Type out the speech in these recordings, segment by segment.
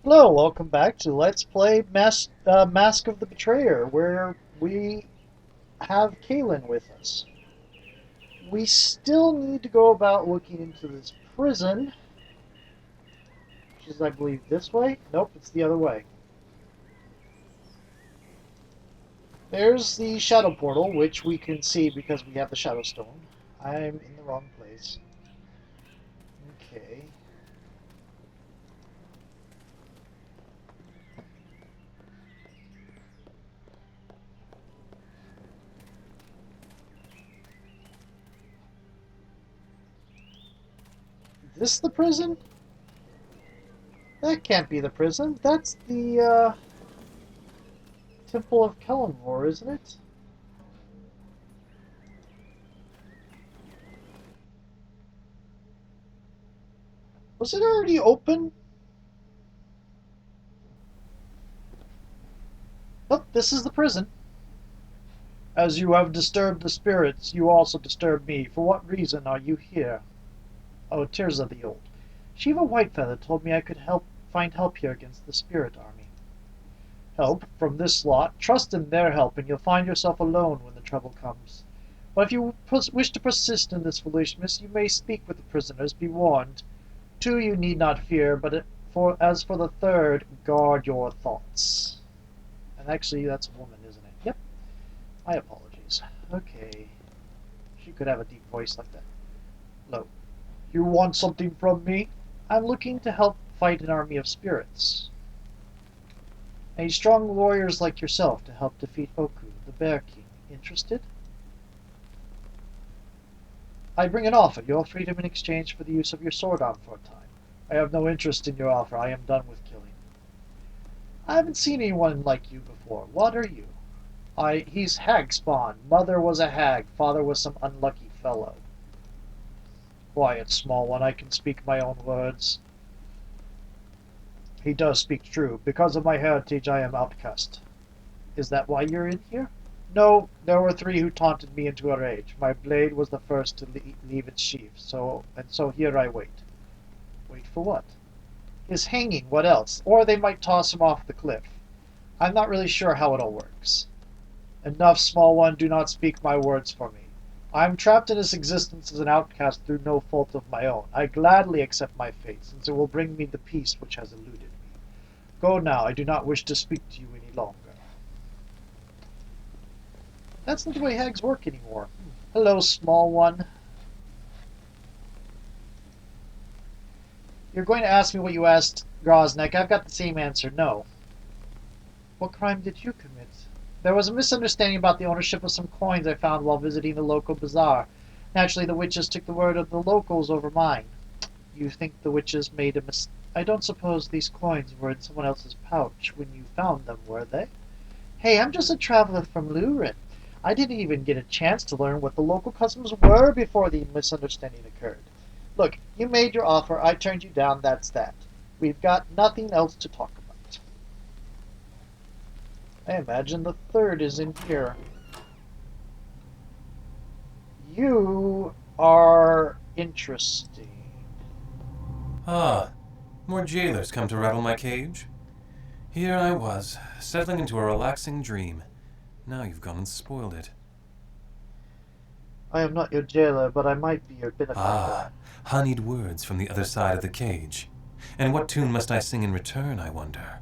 Hello, welcome back to Let's Play Mask of the Betrayer, where we have Kaylin with us. We still need to go about looking into this prison, which is, I believe, this way? Nope, it's the other way. There's the Shadow Portal, which we can see because we have the Shadow Stone. I'm in the wrong place. Okay. Is this the prison? That can't be the prison. That's the, Temple of Kellenvor, isn't it? Was it already open? Oh, this is the prison. As you have disturbed the spirits, you also disturb me. For what reason are you here? Oh, Tirza the Old. Shiva Whitefeather told me I could find help here against the spirit army. Help from this lot? Trust in their help, and you'll find yourself alone when the trouble comes. But if you wish to persist in this foolishness, you may speak with the prisoners. Be warned. Two you need not fear, but as for the third, guard your thoughts. And actually, that's a woman, isn't it? Yep. My apologies. Okay. She could have a deep voice like that. Hello. You want something from me? I'm looking to help fight an army of spirits. A strong warriors like yourself to help defeat Oku, the Bear King. Interested? I bring an offer. Your freedom in exchange for the use of your sword arm for a time. I have no interest in your offer. I am done with killing. I haven't seen anyone like you before. What are you? He's hag spawn. Mother was a hag. Father was some unlucky fellow. Quiet, small one. I can speak my own words. He does speak true. Because of my heritage, I am outcast. Is that why you're in here? No, there were three who taunted me into a rage. My blade was the first to leave its sheath, so here I wait. Wait for what? His hanging, what else? Or they might toss him off the cliff. I'm not really sure how it all works. Enough, small one, do not speak my words for me. I am trapped in this existence as an outcast through no fault of my own. I gladly accept my fate, since it will bring me the peace which has eluded me. Go now, I do not wish to speak to you any longer. That's not the way hags work anymore. Hello, small one. You're going to ask me what you asked Groznek. I've got the same answer, no. What crime did you commit? There was a misunderstanding about the ownership of some coins I found while visiting the local bazaar. Naturally, the witches took the word of the locals over mine. You think the witches made a mistake? I don't suppose these coins were in someone else's pouch when you found them, were they? Hey, I'm just a traveler from Lurin. I didn't even get a chance to learn what the local customs were before the misunderstanding occurred. Look, you made your offer, I turned you down, that's that. We've got nothing else to talk about. I imagine the third is in here. You are interesting. Ah, more jailers come to rattle my cage. Here I was, settling into a relaxing dream. Now you've gone and spoiled it. I am not your jailer, but I might be your benefactor. Ah, honeyed words from the other side of the cage. And what tune must I sing in return, I wonder?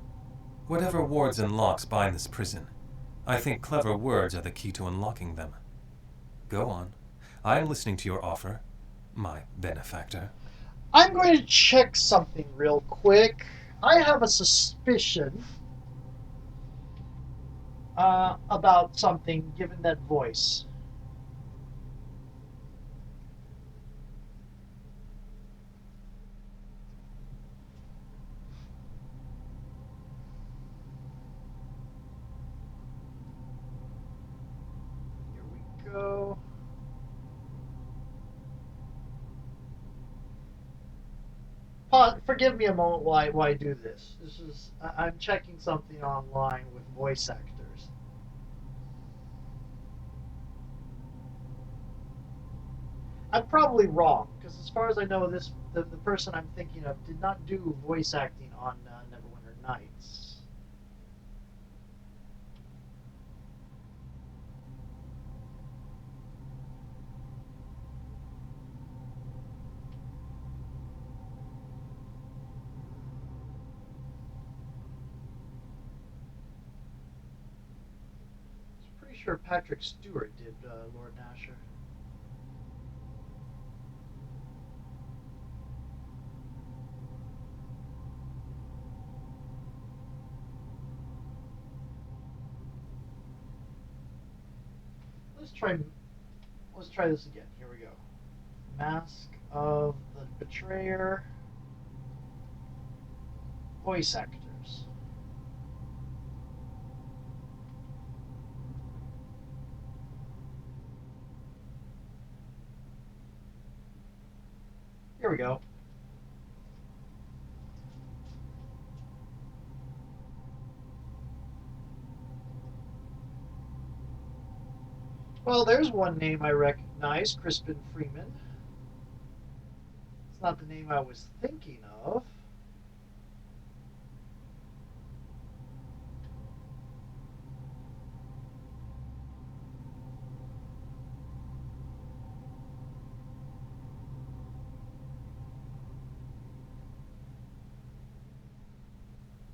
Whatever wards and locks bind this prison, I think clever words are the key to unlocking them. Go on. I am listening to your offer, my benefactor. I'm going to check something real quick. I have a suspicion about something given that voice. Here we go. Forgive me a moment while I do this. I'm checking something online with voice actors. I'm probably wrong because as far as I know, the person I'm thinking of did not do voice acting on Neverwinter knights. I'm pretty sure Patrick Stewart did Lord Nasher. Let's try. Let's try this again. Here we go. Mask of the Betrayer. Voice actors. Here we go. Well, there's one name I recognize, Crispin Freeman. It's not the name I was thinking of.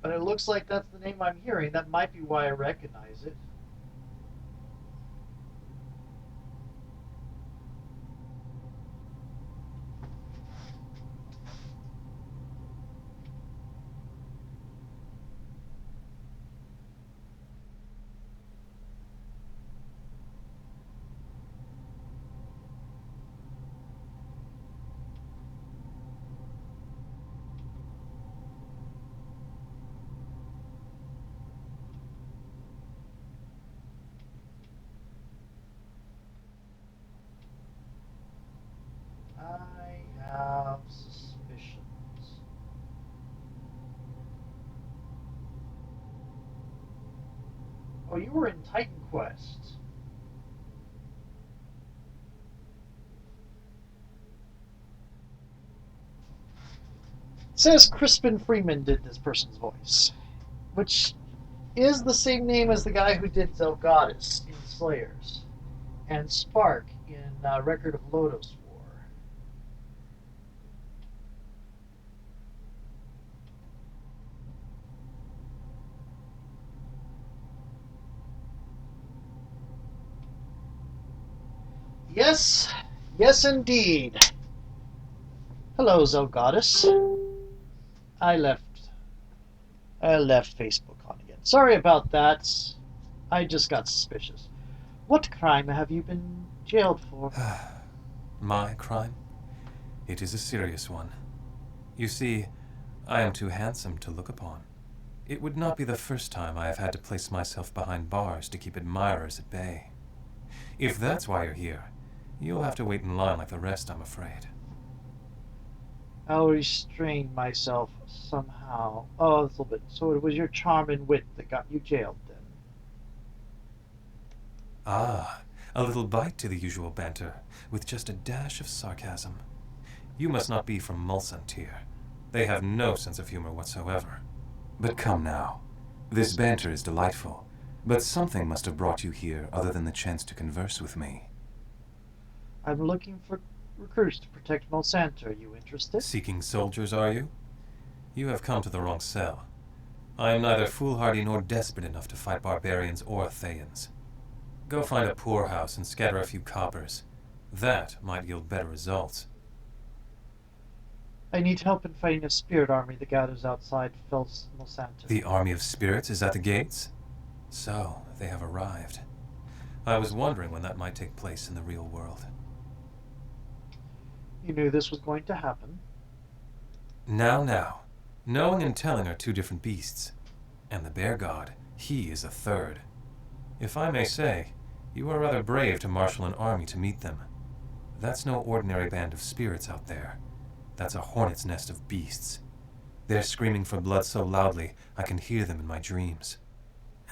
But it looks like that's the name I'm hearing. That might be why I recognize it. I have suspicions. Oh, you were in Titan Quest. It says Crispin Freeman did this person's voice, which is the same name as the guy who did Zelgadis in Slayers, and Spark in Record of Lodos War. Yes, yes indeed. Hello, Zelgadis. I left Facebook on again. Sorry about that. I just got suspicious. What crime have you been jailed for? My crime? It is a serious one. You see, I am too handsome to look upon. It would not be the first time I have had to place myself behind bars to keep admirers at bay. If that's why you're here, you'll have to wait in line like the rest, I'm afraid. I'll restrain myself somehow. Oh, a little bit. So it was your charm and wit that got you jailed, then? Ah, a little bite to the usual banter, with just a dash of sarcasm. You must not be from Mulsantir. They have no sense of humor whatsoever. But come now. This banter is delightful, but something must have brought you here other than the chance to converse with me. I'm looking for recruits to protect Mulsanter. Are you interested? Seeking soldiers, are you? You have come to the wrong cell. I am neither foolhardy nor desperate enough to fight barbarians or Thayans. Go find a poorhouse and scatter a few coppers. That might yield better results. I need help in fighting a spirit army that gathers outside Fels Mulsanter. The army of spirits is at the gates? So, they have arrived. I was wondering when that might take place in the real world. You knew this was going to happen. Now. Knowing and telling are two different beasts. And the bear god, he is a third. If I may say, you are rather brave to marshal an army to meet them. That's no ordinary band of spirits out there. That's a hornet's nest of beasts. They're screaming for blood so loudly I can hear them in my dreams.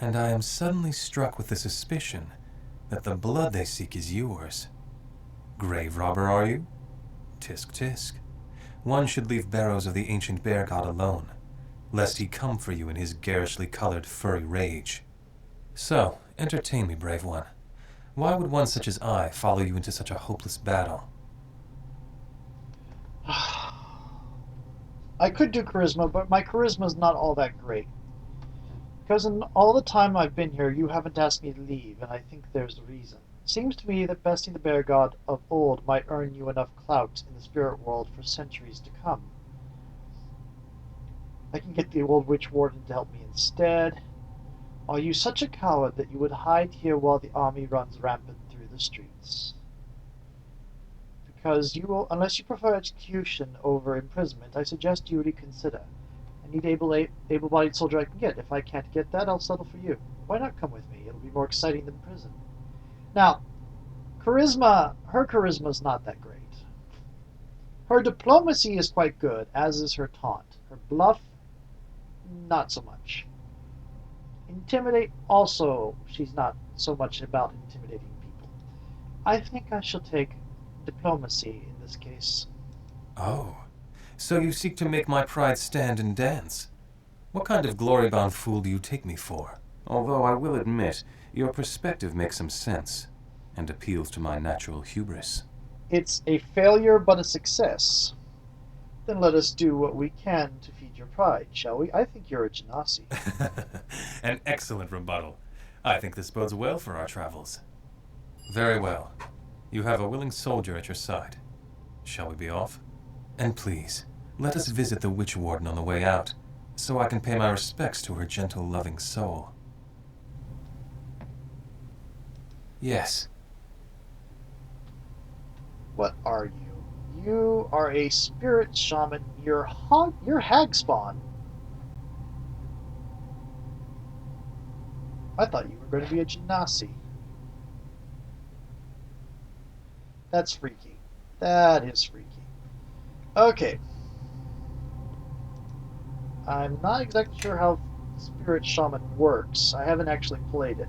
And I am suddenly struck with the suspicion that the blood they seek is yours. Grave robber, are you? Tisk tisk. One should leave barrows of the ancient bear god alone. lest he come for you in his garishly colored furry rage. So, entertain me, brave one. Why would one such as I follow you into such a hopeless battle? I could do charisma, but my charisma is not all that great. Because in all the time I've been here, you haven't asked me to leave, and I think there's a reason. It seems to me that besting the bear god of old might earn you enough clout in the spirit world for centuries to come. I can get the old witch warden to help me instead. Are you such a coward that you would hide here while the army runs rampant through the streets? Because unless you prefer execution over imprisonment, I suggest you reconsider. I need able-bodied soldier I can get. If I can't get that, I'll settle for you. Why not come with me? It'll be more exciting than prison. Now, her charisma's not that great. Her diplomacy is quite good, as is her taunt. Her bluff, not so much. Intimidate, also, she's not so much about intimidating people. I think I shall take diplomacy in this case. Oh, so you seek to make my pride stand and dance? What kind of glory-bound fool do you take me for? Although I will admit, your perspective makes some sense, and appeals to my natural hubris. It's a failure but a success. Then let us do what we can to feed your pride, shall we? I think you're a genasi. An excellent rebuttal. I think this bodes well for our travels. Very well. You have a willing soldier at your side. Shall we be off? And please, let us visit the witch warden on the way out, so I can pay my respects to her gentle, loving soul. Yes. What are you? You are a spirit shaman. You're hag spawn. I thought you were going to be a genasi. That's freaky. That is freaky. Okay. I'm not exactly sure how Spirit Shaman works. I haven't actually played it.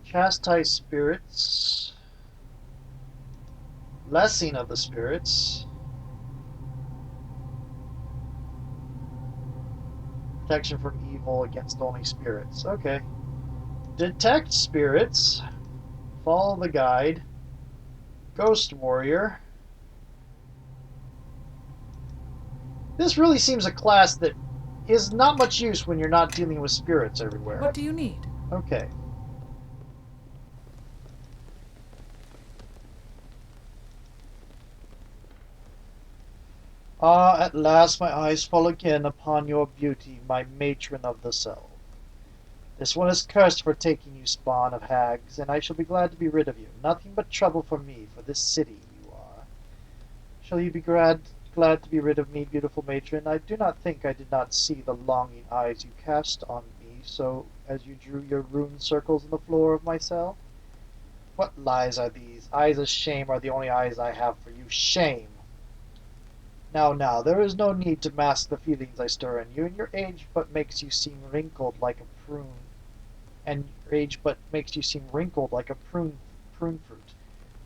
Chastise spirits. Blessing of the spirits. Protection from evil against only spirits. Okay. Detect spirits. Follow the guide. Ghost warrior. This really seems a class that is not much use when you're not dealing with spirits everywhere. What do you need? Okay. Ah, at last my eyes fall again upon your beauty, my matron of the cell. This one is cursed for taking you, spawn of hags, and I shall be glad to be rid of you. Nothing but trouble for me, for this city you are. Shall you be glad to be rid of me, beautiful matron? I do not think I did not see the longing eyes you cast on me, so as you drew your rune circles in the floor of my cell. What lies are these? Eyes of shame are the only eyes I have for you. Shame! Now, there is no need to mask the feelings I stir in you, and your age but makes you seem wrinkled like a prune. Prune fruit.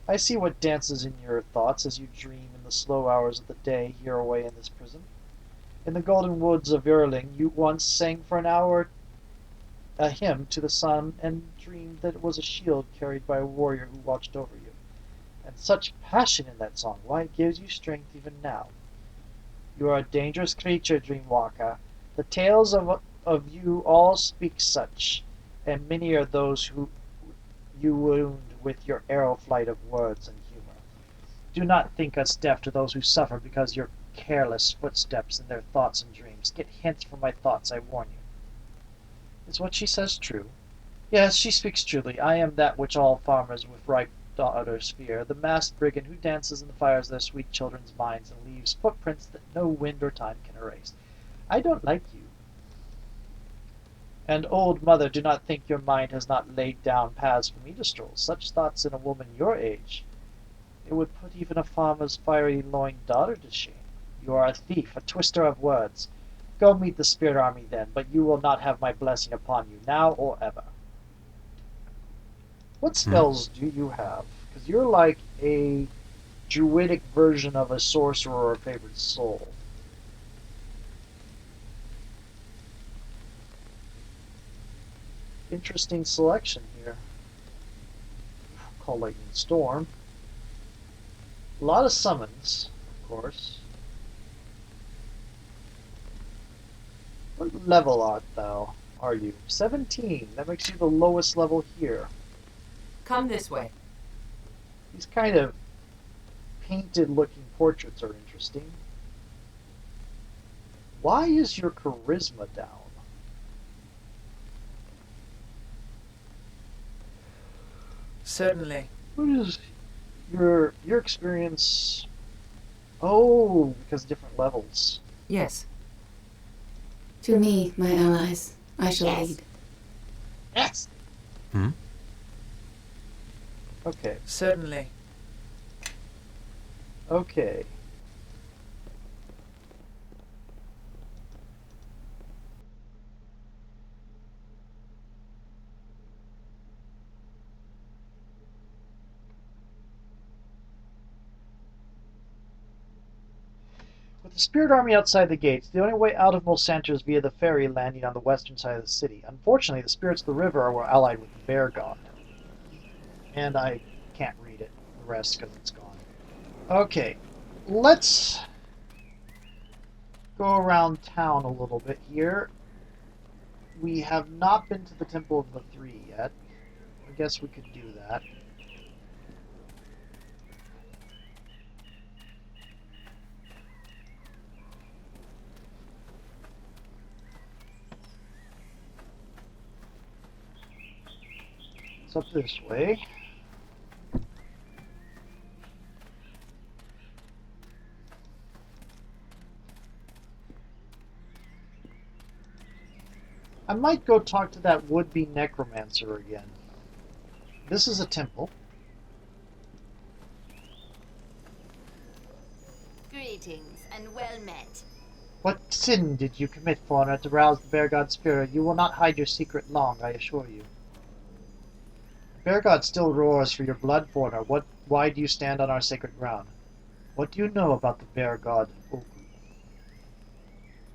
I see what dances in your thoughts as you dream in the slow hours of the day here away in this prison. In the golden woods of Urling, you once sang for an hour a hymn to the sun and dreamed that it was a shield carried by a warrior who watched over you. And such passion in that song, why, it gives you strength even now. You are a dangerous creature, Dreamwalker. The tales of you all speak such, and many are those who you wound with your arrow flight of words and humor. Do not think us deaf to those who suffer because your careless footsteps in their thoughts and dreams. Get hints from my thoughts, I warn you. Is what she says true? Yes, she speaks truly. I am that which all farmers with ripe daughters fear, the masked brigand who dances in the fires of their sweet children's minds and leaves footprints that no wind or time can erase. I don't like you. And, old mother, do not think your mind has not laid down paths for me to stroll. Such thoughts in a woman your age, it would put even a farmer's fiery-loined daughter to shame. You are a thief, a twister of words. Go meet the spirit army then, but you will not have my blessing upon you, now or ever. What spells do you have? Because you're like a druidic version of a sorcerer or a favored soul. Interesting selection here. Call Lightning Storm. A lot of summons, of course. What level art thou? Are you? 17. That makes you the lowest level here. Come this way. These kind of painted looking portraits are interesting. Why is your charisma down? Certainly. What is your experience? Oh, because different levels. Yes. To me, my allies, I shall Yes. lead. Yes. Hmm? Okay. Certainly. Okay. With the spirit army outside the gates, the only way out of Mulsanter is via the ferry landing on the western side of the city. Unfortunately, the spirits of the river were allied with the bear god. And I can't read it, the rest, because it's gone. Okay, let's go around town a little bit here. We have not been to the Temple of the Three yet. I guess we could do that. It's up this way. I might go talk to that would-be necromancer again. This is a temple. Greetings and well met. What sin did you commit, foreigner, to rouse the bear god's spirit? You will not hide your secret long, I assure you. The bear god still roars for your blood, foreigner. Why do you stand on our sacred ground? What do you know about the bear god, Oku?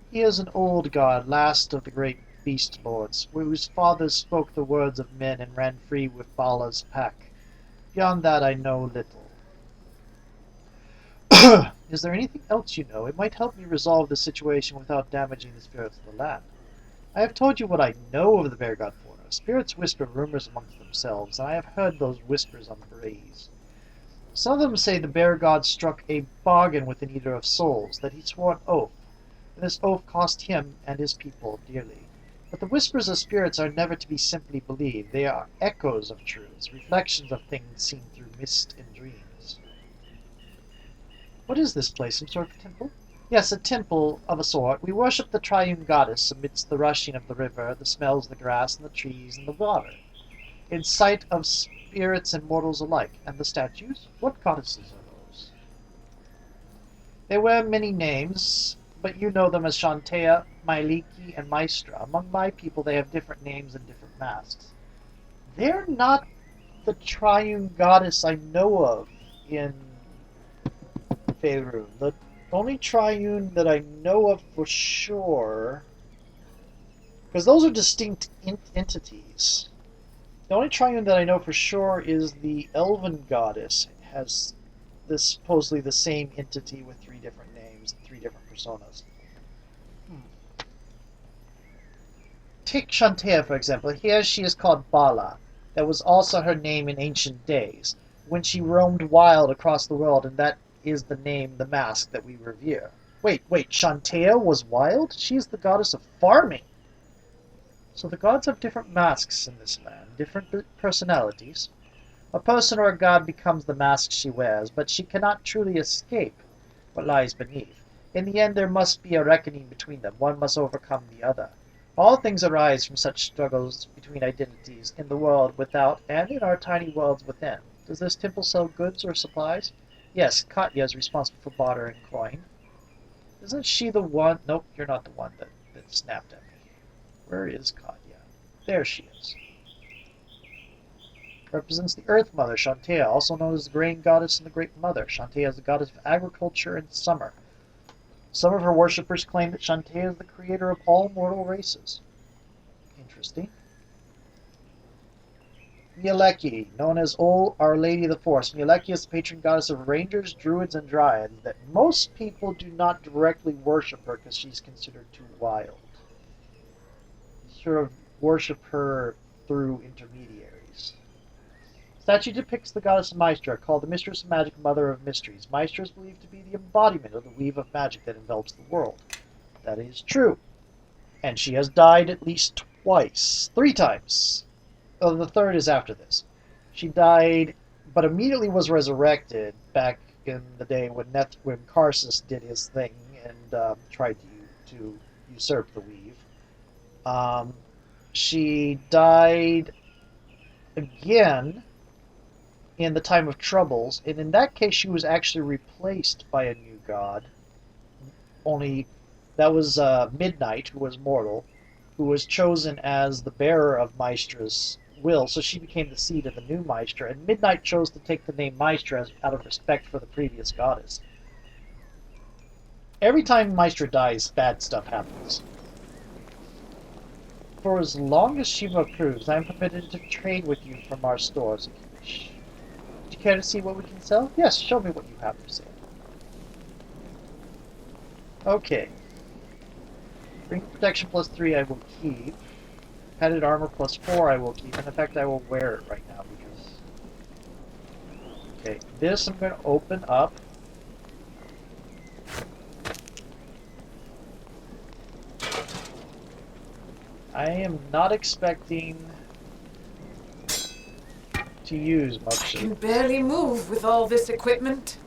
He is an old god, last of the great beast lords, whose fathers spoke the words of men and ran free with Bala's pack. Beyond that I know little. Is there anything else you know? It might help me resolve the situation without damaging the spirits of the land. I have told you what I know of the bear god Forno. Spirits whisper rumors amongst themselves, and I have heard those whispers on the breeze. Some of them say the bear god struck a bargain with an eater of souls, that he swore an oath, and this oath cost him and his people dearly. But the whispers of spirits are never to be simply believed. They are echoes of truths, reflections of things seen through mist and dreams. What is this place? Some sort of temple? Yes, a temple of a sort. We worship the triune goddess amidst the rushing of the river, the smells of the grass and the trees and the water, in sight of spirits and mortals alike. And the statues? What goddesses are those? They wear many names, but you know them as Shantea, Myliki, and Maestra. Among my people they have different names and different masks. They're not the triune goddess I know of in Faerun. The only triune that I know of for sure, because those are distinct entities. The only triune that I know for sure is the elven goddess. It has this supposedly the same entity with three different names and three different personas. Take Shantea, for example. Here she is called Bala. That was also her name in ancient days, when she roamed wild across the world, and that is the name, the mask that we revere. Wait, Shantea was wild? She is the goddess of farming. So the gods have different masks in this land, different personalities. A person or a god becomes the mask she wears, but she cannot truly escape what lies beneath. In the end, there must be a reckoning between them. One must overcome the other. All things arise from such struggles between identities in the world without and in our tiny worlds within. Does this temple sell goods or supplies? Yes, Katya is responsible for barter and coin. Isn't she the one? Nope, you're not the one that snapped at me. Where is Katya? There she is. represents the Earth Mother, Shantea, also known as the Grain Goddess and the Great Mother. Shantea is the goddess of agriculture and summer. Some of her worshippers claim that Shantea is the creator of all mortal races. Interesting. Mieleki, known as Our Lady of the Forest. Mieleki is the patron goddess of rangers, druids, and dryads. That most people do not directly worship her because she's considered too wild. Sort of worship her through intermediaries. Statue depicts the goddess Maestra, called the Mistress of Magic, Mother of Mysteries. Maestra is believed to be the embodiment of the weave of magic that envelops the world. That is true. And she has died at least twice. 3 times. Oh, the third is after this. She died, but immediately was resurrected back in the day when Karsus did his thing and tried to usurp the weave. She died again in the time of troubles, and in that case she was actually replaced by a new god. Only that was Midnight, who was mortal, who was chosen as the bearer of Maestra's will, so she became the seed of the new Maestra, and Midnight chose to take the name Maestra out of respect for the previous goddess. Every time Maestra dies, bad stuff happens. For as long as Shiva approves, I am permitted to trade with you from our stores if you wish. Do you care to see what we can sell? Yes, show me what you have for sale. Okay. Ring protection plus 3 I will keep. Padded armor plus 4 I will keep. And in fact, I will wear it right now because... Okay, this I'm going to open up. I am not expecting to use much. I can barely move with all this equipment.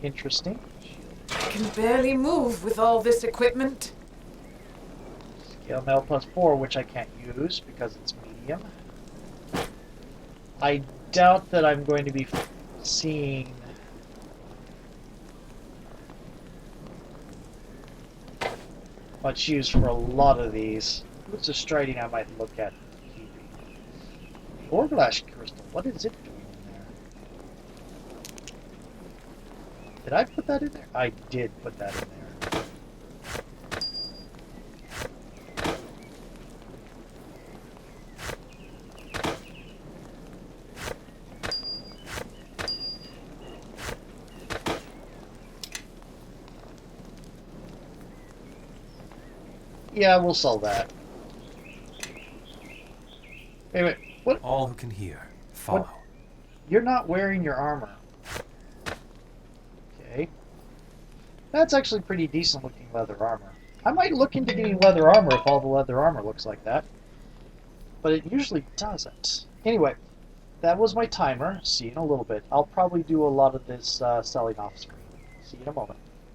Interesting. I can barely move with all this equipment. Scale mail plus 4, which I can't use because it's medium. I doubt that I'm going to be seeing much use for a lot of these. What's a striding I might look at? Orglash crystal, what is it doing in there? Did I put that in there? I did put that in there. Yeah, we'll sell that. Wait a minute. What? All who can hear, follow. What? You're not wearing your armor. Okay. That's actually pretty decent looking leather armor. I might look into getting leather armor if all the leather armor looks like that. But it usually doesn't. Anyway, that was my timer. See you in a little bit. I'll probably do a lot of this selling off screen. See you in a moment.